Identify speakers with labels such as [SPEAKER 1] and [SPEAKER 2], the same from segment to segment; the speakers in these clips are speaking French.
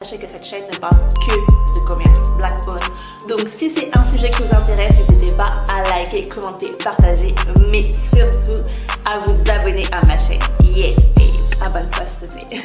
[SPEAKER 1] Sachez que cette chaîne ne parle que de commerce black-owned. Donc si c'est un sujet qui vous intéresse, n'hésitez pas à liker, commenter, partager, mais surtout à vous abonner à ma chaîne. Yes, babe. Abonne-toi s'il te plaît.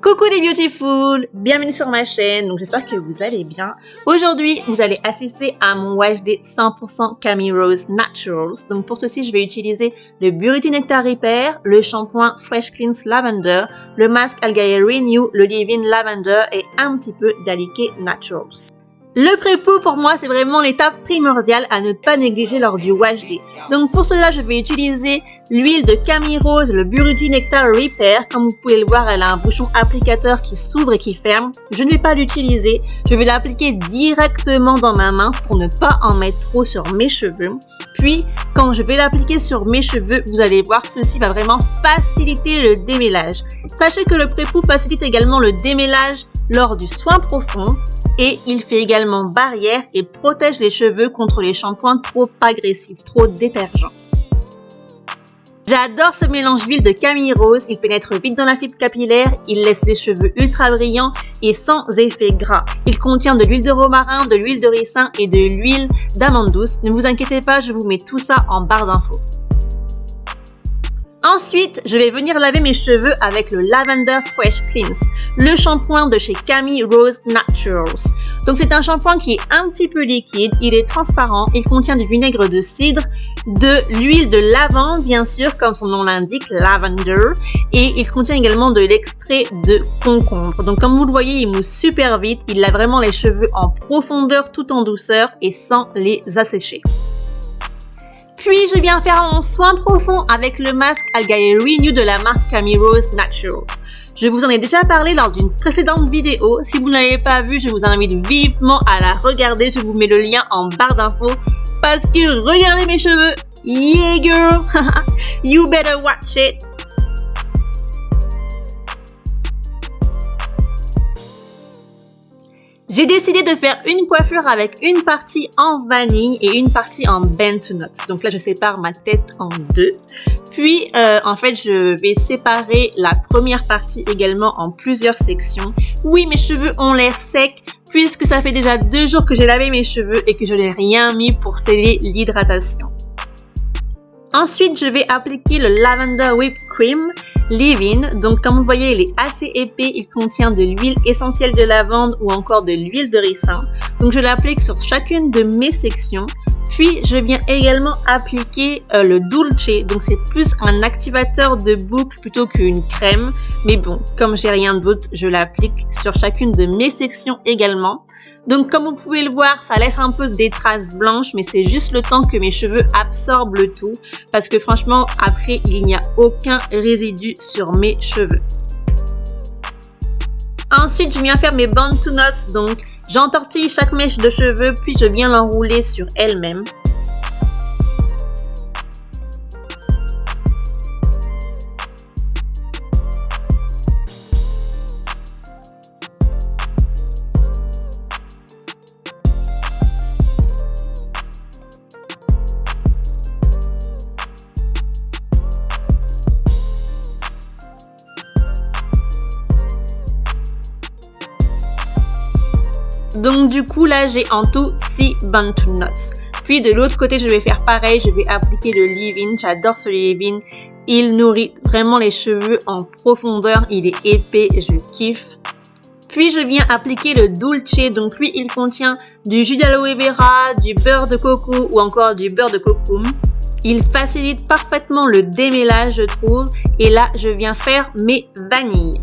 [SPEAKER 1] Coucou les beautiful, bienvenue sur ma chaîne, donc j'espère que vous allez bien. Aujourd'hui, vous allez assister à mon wash day 100% Camille Rose Naturals. Donc pour ceci, je vais utiliser le Purity Nectar Repair, le shampoing Fresh Cleanse Lavender, le masque Algae Renew, le leave-in Lavender et un petit peu d'Aliqué Naturals. Le pré-pou pour moi c'est vraiment l'étape primordiale à ne pas négliger lors du wash day. Donc pour cela je vais utiliser l'huile de Camille Rose, le Purity Nectar Repair. Comme vous pouvez le voir, elle a un bouchon applicateur qui s'ouvre et qui ferme. Je ne vais pas l'utiliser, je vais l'appliquer directement dans ma main pour ne pas en mettre trop sur mes cheveux. Puis quand je vais l'appliquer sur mes cheveux, vous allez voir, ceci va vraiment faciliter le démêlage. Sachez que le pré-pou facilite également le démêlage lors du soin profond. Et il fait également barrière et protège les cheveux contre les shampoings trop agressifs, trop détergents. J'adore ce mélange d'huile de Camille Rose, il pénètre vite dans la fibre capillaire, il laisse les cheveux ultra brillants et sans effet gras. Il contient de l'huile de romarin, de l'huile de ricin et de l'huile d'amande douce. Ne vous inquiétez pas, je vous mets tout ça en barre d'infos. Ensuite, je vais venir laver mes cheveux avec le Lavender Fresh Cleanse, le shampoing de chez Camille Rose Naturals. Donc c'est un shampoing qui est un petit peu liquide, il est transparent, il contient du vinaigre de cidre, de l'huile de lavande bien sûr, comme son nom l'indique, lavender, et il contient également de l'extrait de concombre. Donc comme vous le voyez, il mousse super vite, il lave vraiment les cheveux en profondeur tout en douceur et sans les assécher. Puis je viens faire mon soin profond avec le masque Algae Renew de la marque Camille Rose Naturals. Je vous en ai déjà parlé lors d'une précédente vidéo. Si vous ne l'avez pas vue, je vous invite vivement à la regarder. Je vous mets le lien en barre d'infos parce que regardez mes cheveux. Yeah girl, you better watch it. J'ai décidé de faire une coiffure avec une partie en vanille et une partie en bent nut. Donc là, je sépare ma tête en deux. Puis, en fait, je vais séparer la première partie également en plusieurs sections. Oui, mes cheveux ont l'air secs puisque ça fait déjà 2 jours que j'ai lavé mes cheveux et que je n'ai rien mis pour sceller l'hydratation. Ensuite, je vais appliquer le Lavender Whipped Cream Leave-in. Donc, comme vous voyez, il est assez épais. Il contient de l'huile essentielle de lavande ou encore de l'huile de ricin. Donc, je l'applique sur chacune de mes sections. Puis, je viens également appliquer le Dulce. Donc, c'est plus un activateur de boucle plutôt qu'une crème. Mais bon, comme j'ai rien d'autre, je l'applique sur chacune de mes sections également. Donc, comme vous pouvez le voir, ça laisse un peu des traces blanches, mais c'est juste le temps que mes cheveux absorbent le tout. Parce que franchement, après, il n'y a aucun résidu sur mes cheveux. Ensuite, je viens faire mes bun to knots. Donc, j'entortille chaque mèche de cheveux, puis je viens l'enrouler sur elle-même. Donc du coup là j'ai en tout 6 bun to knots. Puis de l'autre côté je vais faire pareil, je vais appliquer le leave-in. J'adore ce leave-in, il nourrit vraiment les cheveux en profondeur, il est épais, je kiffe. Puis je viens appliquer le Dulce, donc lui il contient du jus d'aloe vera, du beurre de coco ou encore du beurre de cocoum. Il facilite parfaitement le démêlage je trouve, et là je viens faire mes vanilles.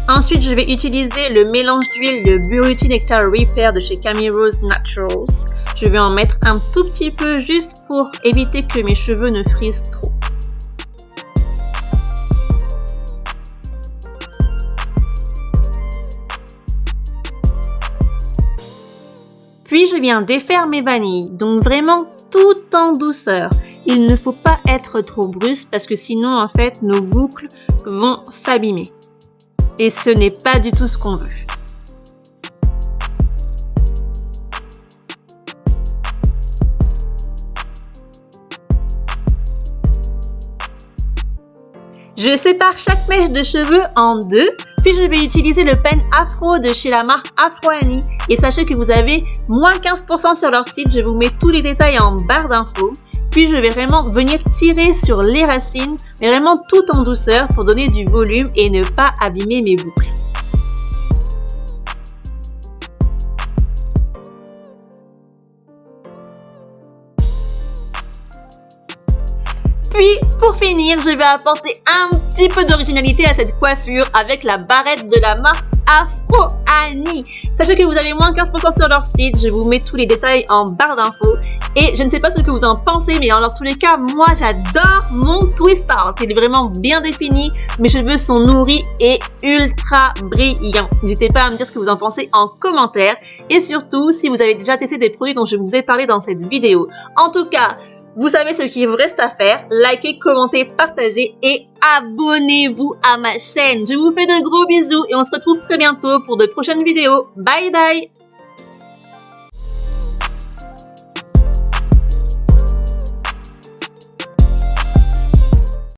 [SPEAKER 1] Ensuite, je vais utiliser le mélange d'huile, le Purity Nectar Repair de chez Camille Rose Naturals. Je vais en mettre un tout petit peu juste pour éviter que mes cheveux ne frisent trop. Puis je viens défaire mes vanilles, donc vraiment tout en douceur. Il ne faut pas être trop brusque parce que sinon en fait nos boucles vont s'abîmer. Et ce n'est pas du tout ce qu'on veut. Je sépare chaque mèche de cheveux en deux, puis je vais utiliser le pen afro de chez la marque Afro Annie. Et sachez que vous avez moins 15% sur leur site, je vous mets tous les détails en barre d'infos. Puis je vais vraiment venir tirer sur les racines, mais vraiment tout en douceur pour donner du volume et ne pas abîmer mes boucles. Puis, pour finir, je vais apporter un petit peu d'originalité à cette coiffure avec la barrette de la marque Afro Annie. Sachez que vous avez moins 15% sur leur site, je vous mets tous les détails en barre d'infos. Et je ne sais pas ce que vous en pensez, mais en tous les cas, moi j'adore mon twist out. Il est vraiment bien défini, mes cheveux sont nourris et ultra brillants. N'hésitez pas à me dire ce que vous en pensez en commentaire. Et surtout, si vous avez déjà testé des produits dont je vous ai parlé dans cette vidéo. En tout cas, vous savez ce qu'il vous reste à faire, likez, commentez, partagez et abonnez-vous à ma chaîne. Je vous fais de gros bisous et on se retrouve très bientôt pour de prochaines vidéos. Bye bye!